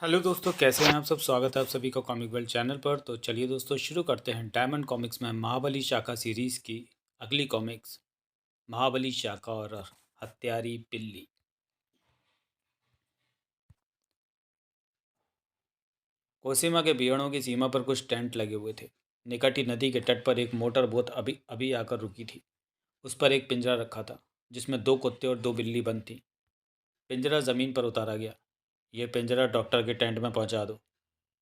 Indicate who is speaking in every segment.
Speaker 1: Hello दोस्तों, कैसे हैं आप सब। स्वागत है आप सभी का कॉमिक वर्ल्ड चैनल पर। तो चलिए दोस्तों, शुरू करते हैं डायमंड कॉमिक्स में महाबली शाखा सीरीज़ की अगली कॉमिक्स, महाबली शाखा और हत्यारी बिल्ली। कोसीमा के बिहड़ों की सीमा पर कुछ टेंट लगे हुए थे। निकट ही नदी के तट पर एक मोटर बोट अभी अभी आकर रुकी थी। उस पर एक पिंजरा रखा था जिसमें 2 कुत्ते और 2 बिल्ली बंद थी। पिंजरा ज़मीन पर उतारा गया। ये पिंजरा डॉक्टर के टेंट में पहुंचा दो।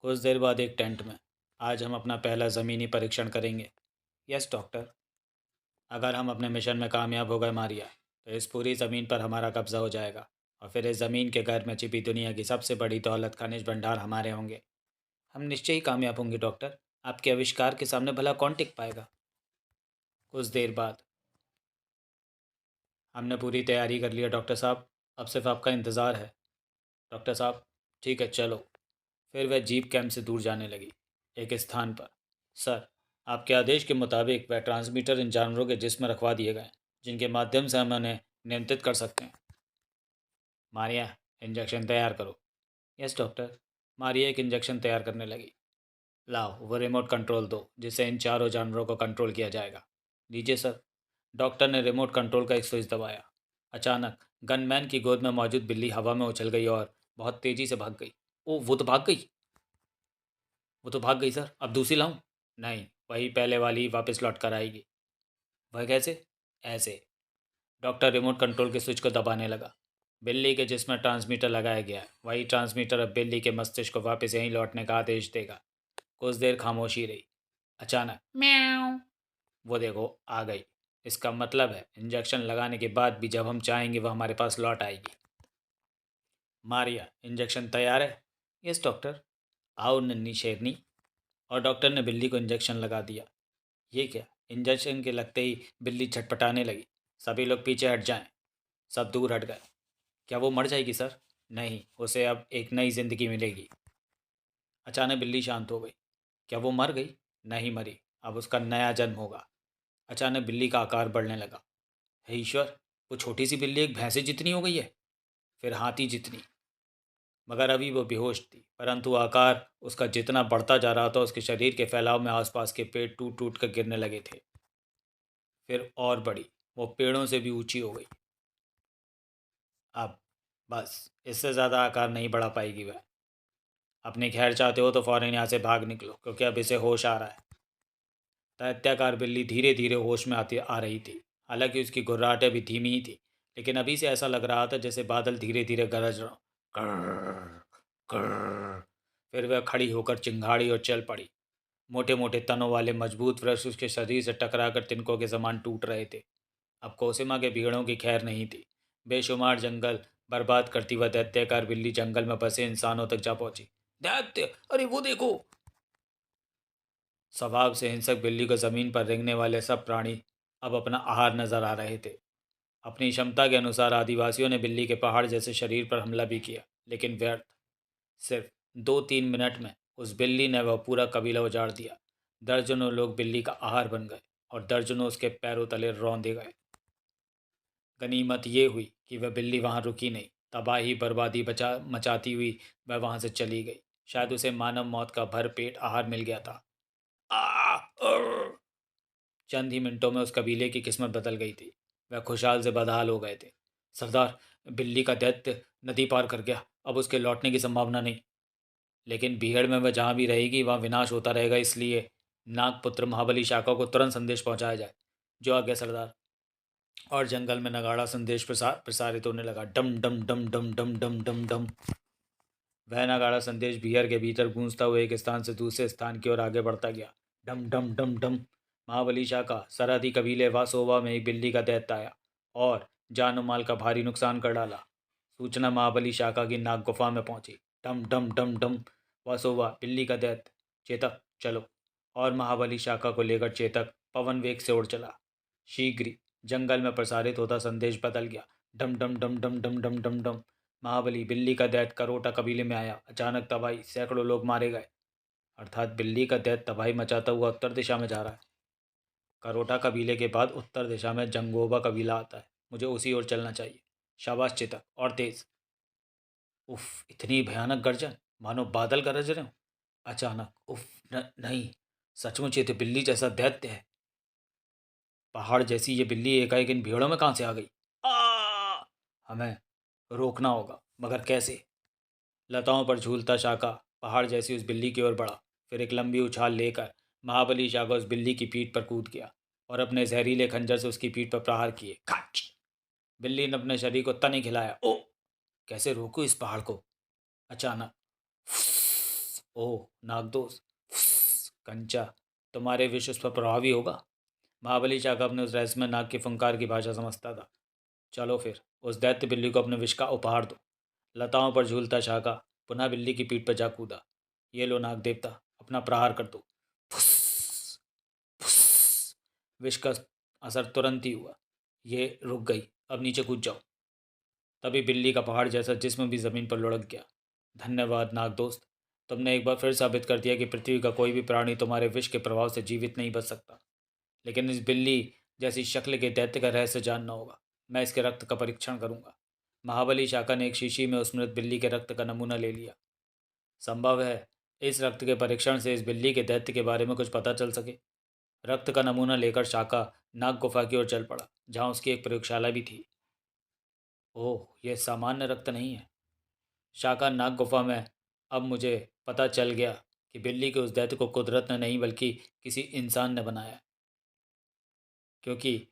Speaker 1: कुछ देर बाद एक टेंट में। आज हम अपना पहला ज़मीनी परीक्षण करेंगे। Yes doctor. अगर हम अपने मिशन में कामयाब हो गए मारिया, तो इस पूरी ज़मीन पर हमारा कब्जा हो जाएगा और फिर इस ज़मीन के घर में छिपी दुनिया की सबसे बड़ी दौलत खनिज भंडार हमारे होंगे। हम निश्चय ही कामयाब होंगे डॉक्टर। आपके आविष्कार के सामने भला कौन टिक पाएगा। कुछ देर बाद। हमने पूरी तैयारी कर लिया डॉक्टर साहब। अब सिर्फ आपका इंतज़ार है। डॉक्टर साहब, ठीक है चलो। फिर वह जीप कैंप से दूर जाने लगी। एक स्थान पर। सर, आपके आदेश के मुताबिक वह ट्रांसमीटर इन जानवरों के जिस्म में रखवा दिए गए, जिनके माध्यम से हम उन्हें नियंत्रित कर सकते हैं। मारिया, इंजेक्शन तैयार करो। Yes doctor. मारिया एक इंजेक्शन तैयार करने लगी। लाओ वो रिमोट कंट्रोल दो जिससे इन चारों जानवरों को कंट्रोल किया जाएगा। लीजिए सर। डॉक्टर ने रिमोट कंट्रोल का एक स्विच दबाया। अचानक गनमैन की गोद में मौजूद बिल्ली हवा में उछल गई और बहुत तेजी से भाग गई। ओ, वो तो भाग गई। वो तो भाग गई सर। अब दूसरी लाऊं? नहीं, वही पहले वाली ही वापस लौट कर आएगी। वह कैसे? ऐसे। डॉक्टर रिमोट कंट्रोल के स्विच को दबाने लगा। बिल्ली के जिसमें ट्रांसमीटर लगाया गया है, वही ट्रांसमीटर अब बिल्ली के मस्तिष्क को वापस यहीं लौटने का आदेश देगा। कुछ देर खामोशी रही। अचानक म्याऊं। वो देखो, आ गई। इसका मतलब है इंजेक्शन लगाने के बाद भी जब हम चाहेंगे वह हमारे पास लौट आएगी। मारिया, इंजेक्शन तैयार है? Yes doctor. आओ नन्ही शेरनी। और डॉक्टर ने बिल्ली को इंजेक्शन लगा दिया। ये क्या? इंजेक्शन के लगते ही बिल्ली झटपटाने लगी। सभी लोग पीछे हट जाएं। सब दूर हट गए। क्या वो मर जाएगी सर? नहीं, उसे अब एक नई जिंदगी मिलेगी। अचानक बिल्ली शांत हो गई। क्या वो मर गई? नहीं मरी। अब उसका नया जन्म होगा। अचानक बिल्ली का आकार बढ़ने लगा। हे ईश्वर, वो छोटी सी बिल्ली एक भैंसे जितनी हो गई है। फिर हाथी जितनी। मगर अभी वो बेहोश थी, परंतु आकार उसका जितना बढ़ता जा रहा था, उसके शरीर के फैलाव में आसपास के पेड़ टूट टूट कर गिरने लगे थे। फिर और बड़ी। वो पेड़ों से भी ऊंची हो गई। अब बस, इससे ज़्यादा आकार नहीं बढ़ा पाएगी वह। अपनी खैर चाहते हो तो फौरन यहाँ से भाग निकलो, क्योंकि अब इसे होश आ रहा है। दैत्याकार बिल्ली धीरे धीरे होश में आती आ रही थी। हालांकि उसकी गुर्राहटें भी धीमी ही थी, लेकिन अभी से ऐसा लग रहा था जैसे बादल धीरे धीरे गरज रहा। कर्र, कर्र। फिर वह खड़ी होकर चिंगाड़ी और चल पड़ी। मोटे मोटे तनों वाले मजबूत वृक्ष उसके शरीर से टकराकर तिनकों के समान टूट रहे थे। अब कोसिमा के भीड़ों की खैर नहीं थी। बेशुमार जंगल बर्बाद करती वह दैत्याकार बिल्ली जंगल में बसे इंसानों तक जा पहुंची। दैत्य, अरे वो देखो। स्वभाव से हिंसक बिल्ली को जमीन पर रेंगने वाले सब प्राणी अब अपना आहार नजर आ रहे थे। अपनी क्षमता के अनुसार आदिवासियों ने बिल्ली के पहाड़ जैसे शरीर पर हमला भी किया, लेकिन व्यर्थ। सिर्फ 2-3 मिनट में उस बिल्ली ने वह पूरा कबीला उजाड़ दिया। दर्जनों लोग बिल्ली का आहार बन गए और दर्जनों उसके पैरों तले रौंदे गए। गनीमत ये हुई कि वह बिल्ली वहां रुकी नहीं। तबाही बर्बादी बचा मचाती हुई वह वहां से चली गई। शायद उसे मानव मौत का भरपेट आहार मिल गया था। आ, अर्र! चंद ही मिनटों में उस कबीले की किस्मत बदल गई थी। वह खुशहाल से बदहाल हो गए थे। सरदार, बिल्ली का दैत्य नदी पार कर गया। अब उसके लौटने की संभावना नहीं। लेकिन भीड़ में वह जहाँ भी रहेगी वहाँ विनाश होता रहेगा, इसलिए नागपुत्र महाबली शाखा को तुरंत संदेश पहुंचाया जाए। जो आज्ञा सरदार। और जंगल में नगाड़ा संदेश प्रसारित होने लगा। डम डम डम डम डम डम डम डम। वह नगाड़ा संदेश बिहार के भीतर गूंजता हुआ एक स्थान से दूसरे स्थान की ओर आगे बढ़ता गया। डम डम डम डम। महाबली शाह का सरहदी कबीले वासोवा में एक बिल्ली का दैत्य आया और जान माल का भारी नुकसान कर डाला। सूचना महाबली शाखा की नाग गुफा में पहुंची। डम डम डम डम। वासोवा बिल्ली का दैत्य। चेतक चलो। और महाबली शाखा को लेकर चेतक पवन वेग से उड़ चला। शीघ्र ही जंगल में प्रसारित होता संदेश बदल गया। डम डम डम डम डम डम डम डम। महाबली बिल्ली का दैत्य करोटा कबीले में आया। अचानक तबाही, सैकड़ों लोग मारे गए। अर्थात बिल्ली का दैत्य तबाही मचाता हुआ उत्तर दिशा में जा रहा है। करोटा कबीले के बाद उत्तर दिशा में जंगोबा कबीला आता है। मुझे उसी ओर चलना चाहिए। शाबाश चेतक, और तेज। उफ, इतनी भयानक गर्जन। मानो बादल गरज रहे हो। अचानक उफ, नहीं, सचमुच ये तो बिल्ली जैसा दैत्य है। पहाड़ जैसी ये बिल्ली एकाएक इन भीड़ों में कहाँ से आ गई? आ! हमें रोकना होगा, मगर कैसे? लताओं पर झूलता शाका पहाड़ जैसी उस बिल्ली की ओर बढ़ा। फिर एक लंबी उछाल लेकर महाबली शाका उस बिल्ली की पीठ पर कूद गया और अपने जहरीले खंजर से उसकी पीठ पर प्रहार किए। खच! बिल्ली ने अपने शरीर को तनी खिलाया। ओ, कैसे रोकूं इस पहाड़ को? अचानक ओह नागदोष, कंचा, तुम्हारे विष उस पर प्रभावी होगा। महाबली शाका अपने उस रहस्यमय नाग की फुंकार की भाषा समझता था। चलो फिर उस दैत्य बिल्ली को अपने विष का उपहार दो। लताओं पर झूलता शाका पुनः बिल्ली की पीठ पर जा कूदा। ये लो नाग देवता, अपना प्रहार कर दो। फुस, फुस। विष का असर तुरंत ही हुआ। ये रुक गई। अब नीचे कूद जाओ। तभी बिल्ली का पहाड़ जैसा जिस्म भी जमीन पर लुढ़क गया। धन्यवाद नाग दोस्त, तुमने एक बार फिर साबित कर दिया कि पृथ्वी का कोई भी प्राणी तुम्हारे विष के प्रभाव से जीवित नहीं बच सकता। लेकिन इस बिल्ली जैसी शक्ल के दैत्य का रहस्य जानना होगा। मैं इसके रक्त का परीक्षण करूंगा। महाबली शाका ने एक शीशी में उस मृत बिल्ली के रक्त का नमूना ले लिया। संभव है इस रक्त के परीक्षण से इस बिल्ली के दैत्य के बारे में कुछ पता चल सके। रक्त का नमूना लेकर शाका नाग गुफा की ओर चल पड़ा, जहाँ उसकी एक प्रयोगशाला भी थी। ओह, यह सामान्य रक्त नहीं है। शाका नाग गुफा में अब मुझे पता चल गया कि बिल्ली के उस दैत्य को कुदरत ने नहीं बल्कि किसी इंसान ने बनाया, क्योंकि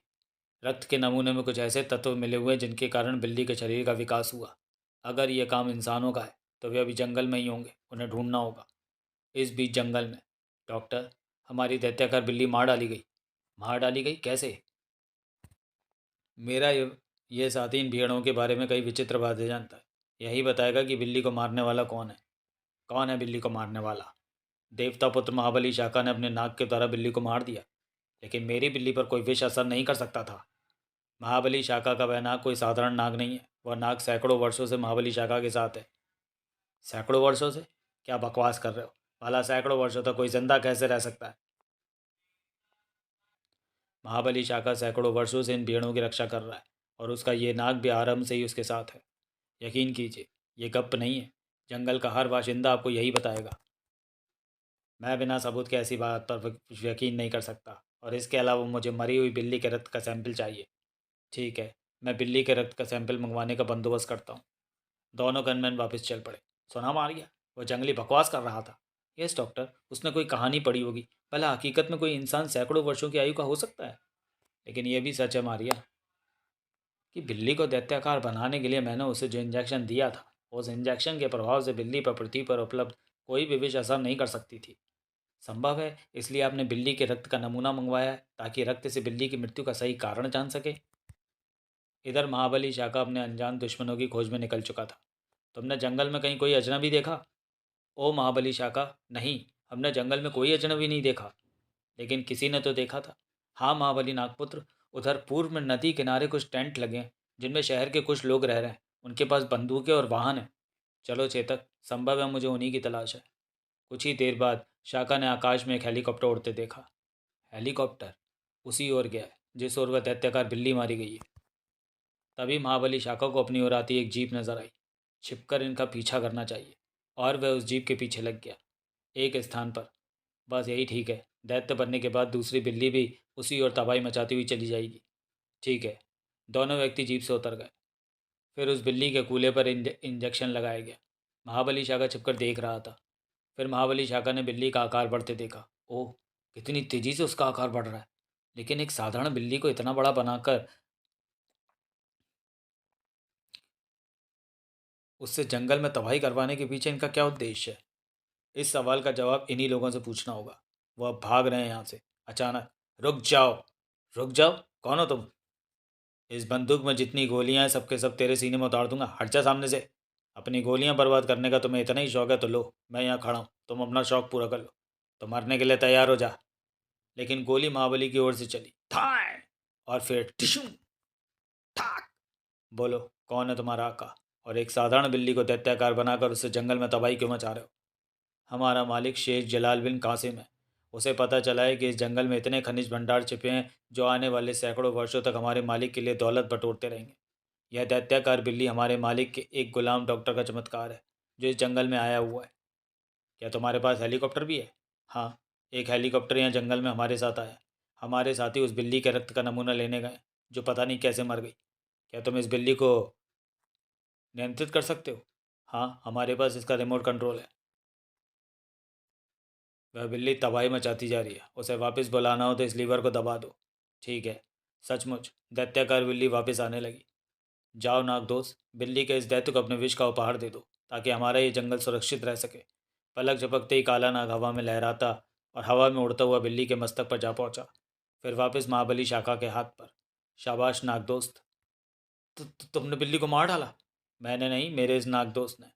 Speaker 1: रक्त के नमूने में कुछ ऐसे तत्व मिले हुए हैं जिनके कारण बिल्ली के शरीर का विकास हुआ। अगर यह काम इंसानों का है तो वे अभी जंगल में ही होंगे, उन्हें ढूंढना होगा। इस बीच जंगल में डॉक्टर, हमारी दैत्याकार बिल्ली मार डाली गई। मार डाली गई कैसे? मेरा ये साथी इन भेड़ों के बारे में कई विचित्र बातें जानता है। यही बताएगा कि बिल्ली को मारने वाला कौन है। कौन है बिल्ली को मारने वाला? देवता पुत्र महाबली शाका ने अपने नाग के द्वारा बिल्ली को मार दिया, लेकिन मेरी बिल्ली पर कोई विष असर नहीं कर सकता था। महाबली शाका का वह नाग कोई साधारण नाग नहीं है। वह नाग सैकड़ों वर्षों से महाबली शाका के साथ है। सैकड़ों वर्षों से? क्या बकवास कर रहे हो? भला सैकड़ों वर्षों तक कोई जिंदा कैसे रह सकता है? महाबली शाका सैकड़ों वर्षों से इन भेड़ों की रक्षा कर रहा है और उसका ये नाग भी आरंभ से ही उसके साथ है। यकीन कीजिए, ये गप नहीं है। जंगल का हर बाशिंदा आपको यही बताएगा। मैं बिना सबूत के ऐसी बात पर यकीन नहीं कर सकता, और इसके अलावा मुझे मरी हुई बिल्ली के रक्त का सैंपल चाहिए। ठीक है, मैं बिल्ली के रक्त का सैंपल मंगवाने का बंदोबस्त करता हूँ। दोनों गनमैन वापस चल पड़े। सुना मारिया, वो जंगली बकवास कर रहा था। यस डॉक्टर, उसने कोई कहानी पढ़ी होगी। भला हकीकत में कोई इंसान सैकड़ों वर्षों की आयु का हो सकता है? लेकिन यह भी सच है मारिया कि बिल्ली को दैत्याकार बनाने के लिए मैंने उसे जो इंजेक्शन दिया था, उस इंजेक्शन के प्रभाव से बिल्ली पर पृथ्वी पर उपलब्ध कोई भी विष असर नहीं कर सकती थी। संभव है इसलिए आपने बिल्ली के रक्त का नमूना मंगवाया है, ताकि रक्त से बिल्ली की मृत्यु का सही कारण जान सके। इधर महाबली शाका अपने अनजान दुश्मनों की खोज में निकल चुका था। तुमने जंगल में कहीं कोई अजनबी देखा? ओ महाबली शाका, नहीं, हमने जंगल में कोई अजनबी नहीं देखा। लेकिन किसी ने तो देखा था। हाँ महाबली नागपुत्र, उधर पूर्व में नदी किनारे कुछ टेंट लगे हैं जिनमें शहर के कुछ लोग रह रहे हैं। उनके पास बंदूकें और वाहन हैं। चलो चेतक, संभव है मुझे उन्हीं की तलाश है। कुछ ही देर बाद शाका ने आकाश में एक हेलीकॉप्टर उड़ते देखा। हेलीकॉप्टर उसी ओर गया है जिस ओर वह दैत्याकार बिल्ली मारी गई है। तभी महाबली शाका को अपनी ओर आती एक जीप नजर आई। छिपकर इनका पीछा करना चाहिए। और वह उस जीप के पीछे लग गया, एक स्थान पर। बस यही ठीक है। दैत्य बनने के बाद दूसरी बिल्ली भी उसी ओर तबाही मचाती हुई चली जाएगी। ठीक है। दोनों व्यक्ति जीप से उतर गए। फिर उस बिल्ली के कूल्हे पर इंजेक्शन लगाया गया। महाबली शाका छिपकर देख रहा था। फिर महाबली शाका ने बिल्ली का आकार बढ़ते देखा। ओह, कितनी तेजी से उसका आकार बढ़ रहा है। लेकिन एक साधारण बिल्ली को इतना बड़ा बनाकर उससे जंगल में तबाही करवाने के पीछे इनका क्या उद्देश्य है? इस सवाल का जवाब इन्हीं लोगों से पूछना होगा। वह भाग रहे हैं यहाँ से। अचानक, रुक जाओ। रुक जाओ? कौन हो तुम? इस बंदूक में जितनी गोलियां हैं सबके सब तेरे सीने में उतार दूंगा। हट जा सामने से। अपनी गोलियां बर्बाद करने का तुम्हें इतना ही शौक है तो लो, मैं यहाँ खड़ा हूँ, तुम अपना शौक पूरा कर लो। तो मरने के लिए तैयार हो जा। लेकिन गोली महाबली की ओर से चली। थाए! और फिर टिशू! ठाक! बोलो, कौन है तुम्हारा आका? और एक साधारण बिल्ली को दैत्याकार बनाकर उससे जंगल में तबाही क्यों मचा रहे हो? हमारा मालिक शेख जलाल बिन कासिम है। उसे पता चला है कि इस जंगल में इतने खनिज भंडार छिपे हैं जो आने वाले सैकड़ों वर्षों तक हमारे मालिक के लिए दौलत बटोरते रहेंगे। यह दैत्याकार बिल्ली हमारे मालिक के एक गुलाम डॉक्टर का चमत्कार है जो इस जंगल में आया हुआ है। क्या तुम्हारे पास हेलीकॉप्टर भी है? हाँ, एक हेलीकॉप्टर यहाँ जंगल में हमारे साथ आया। हमारे साथी उस बिल्ली के रक्त का नमूना लेने गए जो पता नहीं कैसे मर गई। क्या तुम इस बिल्ली को नियंत्रित कर सकते हो? हाँ, हमारे पास इसका रिमोट कंट्रोल है। वह बिल्ली तबाही मचाती जा रही है, उसे वापस बुलाना हो तो इस लीवर को दबा दो। ठीक है। सचमुच दैत्याकार बिल्ली वापस आने लगी। जाओ नागदोष, बिल्ली के इस दैत्य को अपने विष का उपहार दे दो ताकि हमारा ये जंगल सुरक्षित रह सके। पलक झपकते ही काला नाग हवा में लहराता और हवा में उड़ता हुआ बिल्ली के मस्तक पर जा पहुंचा, फिर वापस महाबली शाखा के हाथ पर। शाबाश नागदोस्त। तुमने बिल्ली को मार डाला? मैंने नहीं, मेरे इस नागदोस्त ने।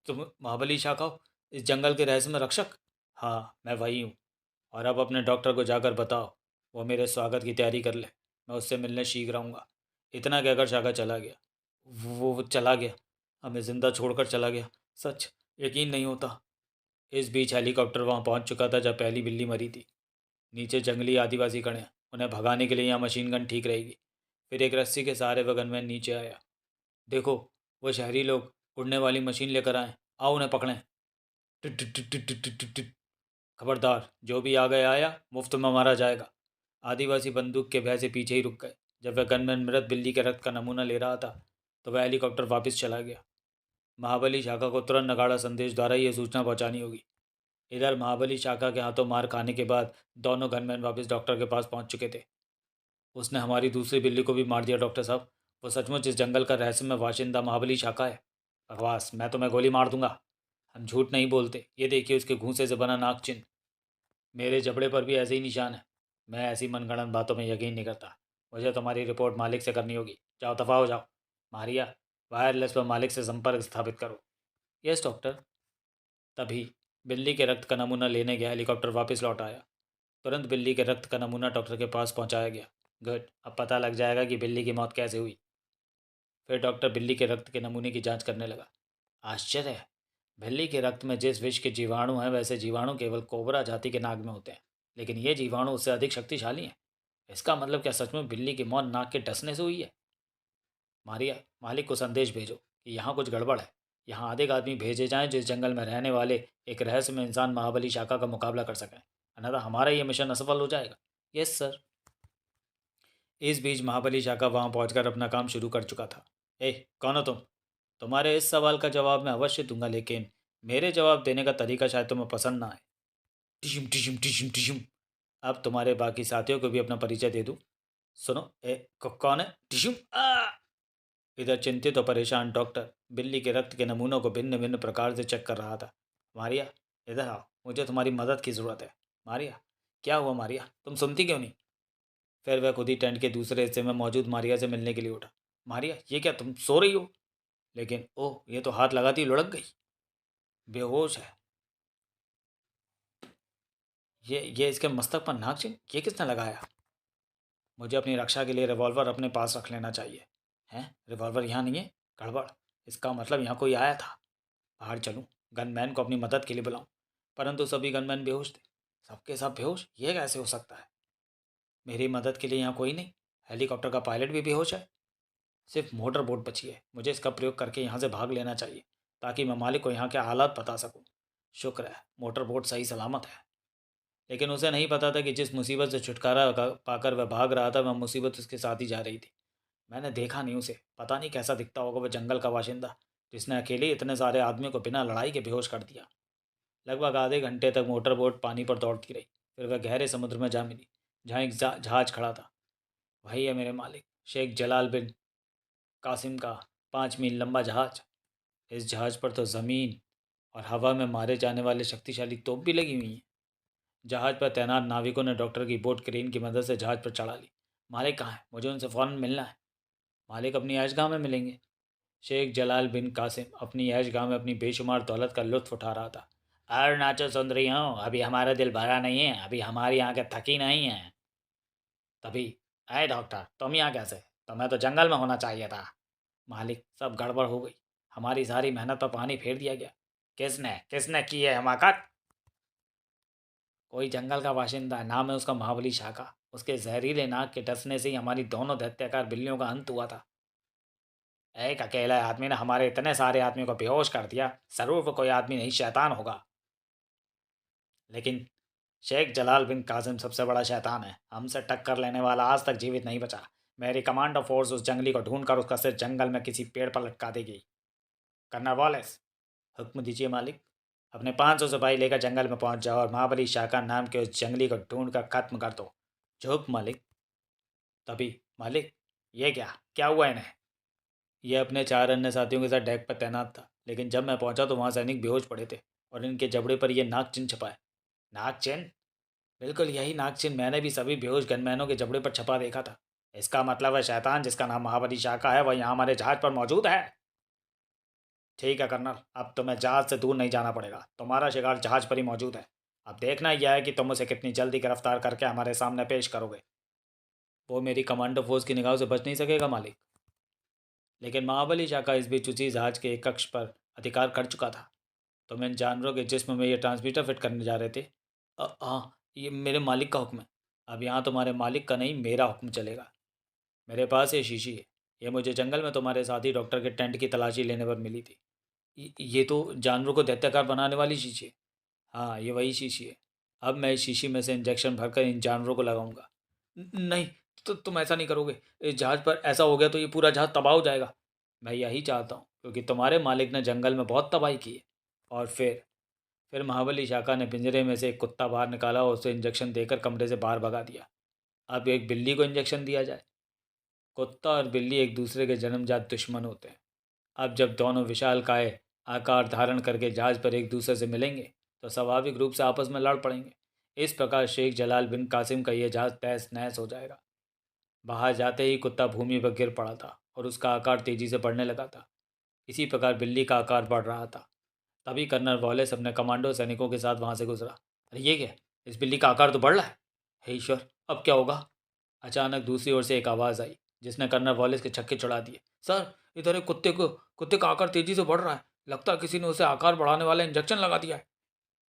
Speaker 1: तुम महाबली शाखा हो, इस जंगल के रहस्यमय रक्षक? हाँ, मैं वही हूँ। और अब अपने डॉक्टर को जाकर बताओ वो मेरे स्वागत की तैयारी कर ले। मैं उससे मिलने शीघ्र आऊँगा। इतना कहकर शाखा चला गया। वो चला गया, हमें जिंदा छोड़कर चला गया। सच, यकीन नहीं होता। इस बीच हेलीकॉप्टर वहां पहुंच चुका था जब पहली बिल्ली मरी थी। नीचे जंगली आदिवासी खड़े हैं, उन्हें भगाने के लिए यहाँ मशीन गन ठीक रहेगी। फिर एक रस्सी के सहारे वह गनमैन नीचे आया। देखो, वो शहरी लोग उड़ने वाली मशीन लेकर आए, आओ उन्हें पकड़ें। Tit tit tit tit tit tit tit. खबरदार, जो भी आ गया आया, मुफ्त में मारा जाएगा। आदिवासी बंदूक के भय से पीछे ही रुक गए। जब वह गनमैन मृत बिल्ली के रक्त का नमूना ले रहा था तो वह हेलीकॉप्टर वापस चला गया। महाबली शाखा को तुरंत नगाड़ा संदेश द्वारा यह सूचना पहुंचानी होगी। इधर महाबली शाखा के हाथों मार खाने के बाद दोनों गनमैन वापस डॉक्टर के पास पहुंच चुके थे। उसने हमारी दूसरी बिल्ली को भी मार दिया डॉक्टर साहब। वो सचमुच इस जंगल का रहस्यमय वाशिंदा महाबली शाखा है। बकवास, मैं तुम्हें गोली मार दूंगा। हम झूठ नहीं बोलते, ये देखिए उसके घूंसे से बना नाक चिन्ह। मेरे जबड़े पर भी ऐसे ही निशान है। मैं ऐसी मनगढ़ंत बातों में यकीन नहीं करता। मुझे तुम्हारी रिपोर्ट मालिक से करनी होगी। जाओ, दफा हो जाओ। मारिया, वायरलेस पर मालिक से संपर्क स्थापित करो। Yes doctor. तभी बिल्ली के रक्त का नमूना लेने गया हेलीकॉप्टर वापस लौट आया। तुरंत बिल्ली के रक्त का नमूना डॉक्टर के पास पहुंचाया गया। गुड, अब पता लग जाएगा कि बिल्ली की मौत कैसे हुई। फिर डॉक्टर बिल्ली के रक्त के नमूने की जांच करने लगा। आश्चर्य है, बिल्ली के रक्त में जिस विष के जीवाणु हैं वैसे जीवाणु केवल कोबरा जाति के नाग में होते हैं, लेकिन ये जीवाणु उससे अधिक शक्तिशाली हैं। इसका मतलब क्या सच में बिल्ली की मौत नाग के डसने से हुई है? मारिया, मालिक को संदेश भेजो कि यहाँ कुछ गड़बड़ है। यहाँ अधिक आदमी भेजे जाएं जो इस जंगल में रहने वाले एक रहस्यमय इंसान महाबली शाखा का मुकाबला कर सकें, अन्यथा हमारा ये मिशन असफल हो जाएगा। Yes sir. इस बीच महाबली शाखा वहां पहुंचकर अपना काम शुरू कर चुका था। ए, कौन हो तुम? तुम्हारे इस सवाल का जवाब मैं अवश्य दूंगा, लेकिन मेरे जवाब देने का तरीका शायद तुम्हें पसंद ना आए। टिशुम टिशुम टिशुम टिशुम। अब तुम्हारे बाकी साथियों को भी अपना परिचय दे दूं। सुनो, कौन है टिशुम? इधर चिंतित और परेशान डॉक्टर बिल्ली के रक्त के नमूनों को भिन्न भिन्न प्रकार से चेक कर रहा था। मारिया, इधर आओ, मुझे तुम्हारी मदद की ज़रूरत है। मारिया, क्या हुआ मारिया, तुम सुनती क्यों नहीं? फिर वह खुद ही टेंट के दूसरे हिस्से में मौजूद मारिया से मिलने के लिए उठा। मारिया, ये क्या, तुम सो रही हो? लेकिन ओह, ये तो हाथ लगाती लुढ़क गई। बेहोश है। ये इसके मस्तक पर नाक, ये किसने लगाया? मुझे अपनी रक्षा के लिए रिवॉल्वर अपने पास रख लेना चाहिए। हैं, रिवॉल्वर यहाँ नहीं है? गड़बड़, इसका मतलब यहाँ कोई आया था। बाहर चलूं, गनमैन को अपनी मदद के लिए बुलाऊं, परंतु सभी गनमैन बेहोश थे। सबके सब बेहोश, ये कैसे हो सकता है? मेरी मदद के लिए यहाँ कोई नहीं? हेलीकॉप्टर का पायलट भी बेहोश है। सिर्फ मोटर बोट बची है। मुझे इसका प्रयोग करके यहाँ से भाग लेना चाहिए ताकि मैं मालिक को यहाँ के हालात बता सकूँ। शुक्र है मोटर बोट सही सलामत है। लेकिन उसे नहीं पता था कि जिस मुसीबत से छुटकारा पाकर वह भाग रहा था वह मुसीबत उसके साथ ही जा रही थी। मैंने देखा नहीं उसे, पता नहीं कैसा दिखता होगा वह जंगल का बाशिंदा जिसने अकेले इतने सारे आदमियों को बिना लड़ाई के बेहोश कर दिया। लगभग आधे घंटे तक मोटर बोट पानी पर दौड़ती रही। फिर वह गहरे समुद्र में जा मिली जहाँ एक जहाज खड़ा था। वही है मेरे मालिक, शेख जलाल बिन कासिम का 5 मील लंबा जहाज। इस जहाज पर तो ज़मीन और हवा में मारे जाने वाले शक्तिशाली तोप भी लगी हुई हैं। जहाज पर तैनात नाविकों ने डॉक्टर की बोट क्रेन की मदद से जहाज पर चढ़ा ली। मालिक कहाँ है? मुझे उनसे फ़ौरन मिलना है। मालिक अपनी ऐशगाह में मिलेंगे। शेख जलाल बिन कासिम अपनी ऐशगाह में अपनी बेशुमार दौलत का लुत्फ उठा रहा था। अरे नाचो सुंदरियों, अभी हमारा दिल भरा नहीं है, अभी हमारी आंखें थकी नहीं हैं। तभी, अरे डॉक्टर, तुम यहाँ कैसे? तुम्हें तो जंगल में होना चाहिए था। मालिक, सब गड़बड़ हो गई। हमारी सारी मेहनत पर पानी फेर दिया गया। किसने किसने की है हमाकत? कोई जंगल का बाशिंदा है, नाम है उसका महाबली शाखा। उसके जहरीले नाक के डसने से ही हमारी दोनों दैत्याकार बिल्लियों का अंत हुआ था। एक अकेला आदमी ने हमारे इतने सारे आदमियों को बेहोश कर दिया। जरूर वो कोई आदमी नहीं, शैतान होगा। लेकिन शेख जलाल बिन कासिम सबसे बड़ा शैतान है। हमसे टक्कर लेने वाला आज तक जीवित नहीं बचा। मेरी कमांडो फोर्स उस जंगली को ढूंढकर उसका सिर जंगल में किसी पेड़ पर लटका देगी। कर्नल वॉलेस, हुक्म दीजिए मालिक। अपने 500 सिपाही लेकर जंगल में पहुंच जाओ और महाबली शाका नाम के उस जंगली को ढूंढ कर खत्म कर दो। जो हुक्म मालिक। तभी मालिक, ये क्या क्या हुआ इन्हें? ये अपने 4 अन्य साथियों के साथ डेक पर तैनात था, लेकिन जब मैं पहुंचा तो वहां सैनिक बेहोश पड़े थे और इनके जबड़े पर यह नाग चिन्ह छपा है। नाग चिन्ह? बिल्कुल यही नाग चिन्ह मैंने भी सभी बेहोश गनमैनों के जबड़े पर छपा देखा था। इसका मतलब है शैतान जिसका नाम महाबली शाका है वह यहाँ हमारे जहाज पर मौजूद है। ठीक है कर्नल, अब तुम्हें जहाज से दूर नहीं जाना पड़ेगा। तुम्हारा शिकार जहाज पर ही मौजूद है। अब देखना यह है कि तुम उसे कितनी जल्दी गिरफ्तार करके हमारे सामने पेश करोगे। वो मेरी कमांडो फोर्स की निगाहों से बच नहीं सकेगा मालिक। लेकिन महाबली शाखा इस बीच उसी जहाज के एक कक्ष पर अधिकार कर चुका था। तुम इन जानवरों के जिस्म में ये ट्रांसमीटर फिट करने जा रहे थे? हाँ, ये मेरे मालिक का हुक्म है। अब यहाँ तुम्हारे मालिक का नहीं, मेरा हुक्म चलेगा। मेरे पास ये शीशी है। ये मुझे जंगल में तुम्हारे साथी डॉक्टर के टेंट की तलाशी लेने पर मिली थी। ये तो जानवरों को दैत्याकार बनाने वाली शीशी है। हाँ, ये वही शीशी है। अब मैं इस शीशी में से इंजेक्शन भरकर इन जानवरों को लगाऊंगा। नहीं, तो तुम ऐसा नहीं करोगे। इस जहाज पर ऐसा हो गया तो ये पूरा जहाज तबाह हो जाएगा। मैं यही चाहता हूँ, क्योंकि तुम्हारे मालिक ने जंगल में बहुत तबाही की है। और फिर महाबली शाखा ने पिंजरे में से एक कुत्ता बाहर निकाला और उसे इंजेक्शन देकर कमरे से बाहर भगा दिया। अब एक बिल्ली को इंजेक्शन दिया जाए। कुत्ता और बिल्ली एक दूसरे के जन्मजात दुश्मन होते हैं। अब जब दोनों विशालकाय आकार धारण करके जहाज पर एक दूसरे से मिलेंगे तो स्वाभाविक रूप से आपस में लड़ पड़ेंगे। इस प्रकार शेख जलाल बिन कासिम का यह जहाज तहस नहस हो जाएगा। बाहर जाते ही कुत्ता भूमि पर गिर पड़ा था और उसका आकार तेजी से बढ़ने लगा था। इसी प्रकार बिल्ली का आकार बढ़ रहा था। तभी कर्नल वॉलेस अपने कमांडो सैनिकों के साथ वहां से गुजरा। अरे ये क्या, इस बिल्ली का आकार तो बढ़ रहा है। हे ईश्वर, अब क्या होगा? अचानक दूसरी ओर से एक आवाज़ आई जिसने कर्नल वॉलेस के छक्के चढ़ा दिए। सर, इधर एक कुत्ते का आकार तेजी से बढ़ रहा है। लगता है किसी ने उसे आकार बढ़ाने वाला इंजेक्शन लगा दिया है।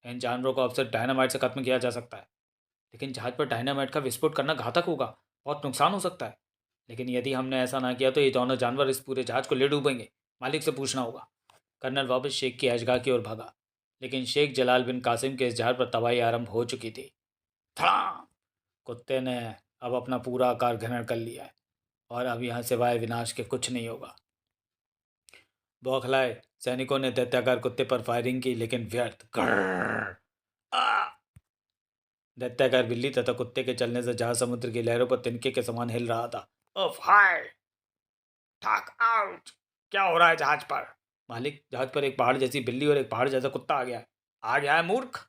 Speaker 1: इन जानवरों को अब सिर्फ डायनामाइट से खत्म किया जा सकता है। लेकिन जहाज पर डायनामाइट का विस्फोट करना घातक होगा। बहुत नुकसान हो सकता है। लेकिन यदि हमने ऐसा ना किया तो ये दोनों जानवर इस पूरे जहाज को ले डूबेंगे। मालिक से पूछना होगा। कर्नल वापस शेख की ऐशगाह की ओर भागा। लेकिन शेख जलाल बिन कासिम के इस जहाज पर तबाही आरंभ हो चुकी थी। धड़ाम! कुत्ते ने अब अपना पूरा आकार ग्रहण कर लिया है और अब यहाँ सिवाय विनाश के कुछ नहीं होगा। बौखलाए सैनिकों ने दैत्याकार कुत्ते पर फायरिंग की, लेकिन व्यर्थ। ग्रर्र! आ! दैत्याकार बिल्ली तथा कुत्ते के चलने से जहाज समुद्र की लहरों पर तिनके के समान हिल रहा था। ओफ हाय! Talk out! क्या हो रहा है जहाज पर? मालिक, जहाज पर एक पहाड़ जैसी बिल्ली और एक पहाड़ जैसा कुत्ता आ गया है। आ गया है मूर्ख?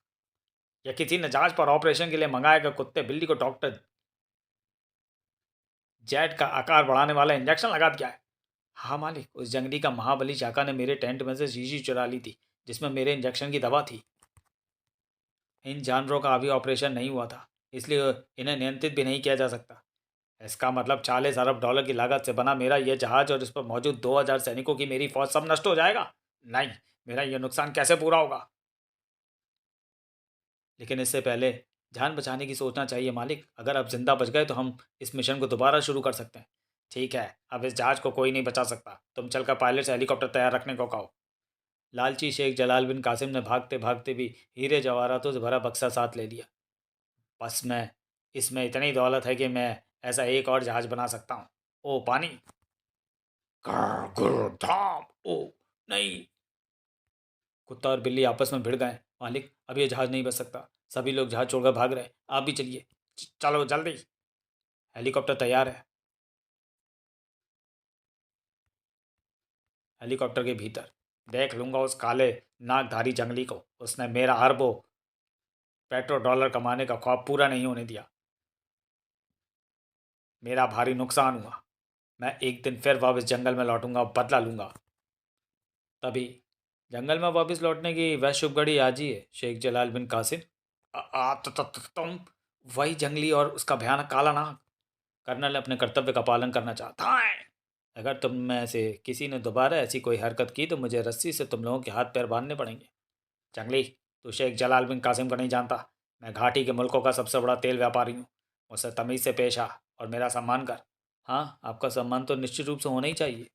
Speaker 1: या किसी ने जहाज पर ऑपरेशन के लिए मंगाया गया कुत्ते बिल्ली को डॉक्टर जेट का आकार बढ़ाने वाला इंजेक्शन लगा दिया है। हाँ मालिक, उस जंगली का महाबली शाखा ने मेरे टेंट में से शीशी चुरा ली थी जिसमें मेरे इंजेक्शन की दवा थी। इन जानवरों का अभी ऑपरेशन नहीं हुआ था, इसलिए इन्हें नियंत्रित भी नहीं किया जा सकता। इसका मतलब 40 अरब डॉलर की लागत से बना मेरा यह जहाज और इस पर मौजूद 2000 सैनिकों की मेरी फौज सब नष्ट हो जाएगा। नहीं, मेरा यह नुकसान कैसे पूरा होगा? लेकिन इससे पहले जान बचाने की सोचना चाहिए मालिक। अगर आप जिंदा बच गए तो हम इस मिशन को दोबारा शुरू कर सकते हैं। ठीक है, अब इस जहाज को कोई नहीं बचा सकता। तुम चलकर पायलट से हेलीकॉप्टर तैयार रखने को कहो। लालची शेख जलाल बिन कासिम ने भागते भागते भी हीरे जवाहरातों से भरा बक्सा साथ ले लिया। बस मैं इसमें इतनी दौलत है कि मैं ऐसा एक और जहाज बना सकता हूँ। ओ पानी! ग्रर, ग्रर, धाम! ओ नहीं! कुत्ता और बिल्ली आपस में भिड़ गए। मालिक, अब ये जहाज नहीं बच सकता। सभी लोग जहाज छोड़कर भाग रहे हैं। आप भी चलिए। चलो जल्दी। हेलीकॉप्टर तैयार है। हेलीकॉप्टर के भीतर देख लूंगा उस काले नाकधारी जंगली को। उसने मेरा अरबों पेट्रो डॉलर कमाने का ख्वाब पूरा नहीं होने दिया। मेरा भारी नुकसान हुआ। मैं एक दिन फिर वापस जंगल में लौटूंगा और बदला लूंगा। तभी जंगल में वापस लौटने की वह शुभ घड़ी आज ही है शेख जलाल बिन कासिम। तुम वही जंगली और उसका भयानक काला नाग। कर्नल अपने कर्तव्य का पालन करना चाहता है। अगर तुम में से किसी ने दोबारा ऐसी कोई हरकत की तो मुझे रस्सी से तुम लोगों के हाथ पैर बांधने पड़ेंगे। जंगली, तू शेख जलाल बिन कासिम को नहीं जानता। मैं घाटी के मुल्कों का सबसे बड़ा तेल व्यापारी हूँ। मुझसे तमीज़ से पेश आ और मेरा सम्मान कर। हाँ, आपका सम्मान तो निश्चित रूप से होना ही चाहिए,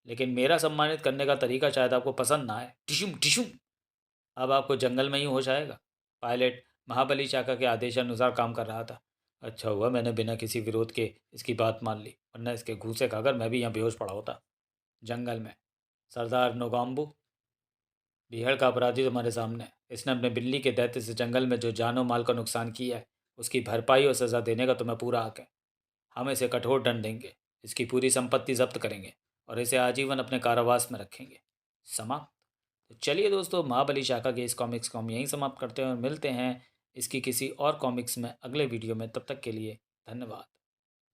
Speaker 1: लेकिन मेरा सम्मानित करने का तरीका शायद आपको पसंद ना आए। टिशुम टिशुम! अब आपको जंगल में ही होश आएगा। पायलट महाबली शाखा के आदेशानुसार काम कर रहा था। अच्छा हुआ मैंने बिना किसी विरोध के इसकी बात मान ली, वरना इसके घूसे खाकर मैं भी यहाँ बेहोश पड़ा होता। जंगल में सरदार नोगाम्बू, बिहार का अपराधी तुम्हारे सामने है। इसने अपने बिल्ली के दैत्य से जंगल में जो जानो माल का नुकसान किया है, उसकी भरपाई और सज़ा देने का तुम्हें पूरा हक है। हम इसे कठोर दंड देंगे, इसकी पूरी संपत्ति जब्त करेंगे और इसे आजीवन अपने कारावास में रखेंगे। समाप्त। तो चलिए दोस्तों, महाबली शाखा के इस कॉमिक्स को हम यहीं समाप्त करते हैं और मिलते हैं इसकी किसी और कॉमिक्स में अगले वीडियो में। तब तक के लिए धन्यवाद।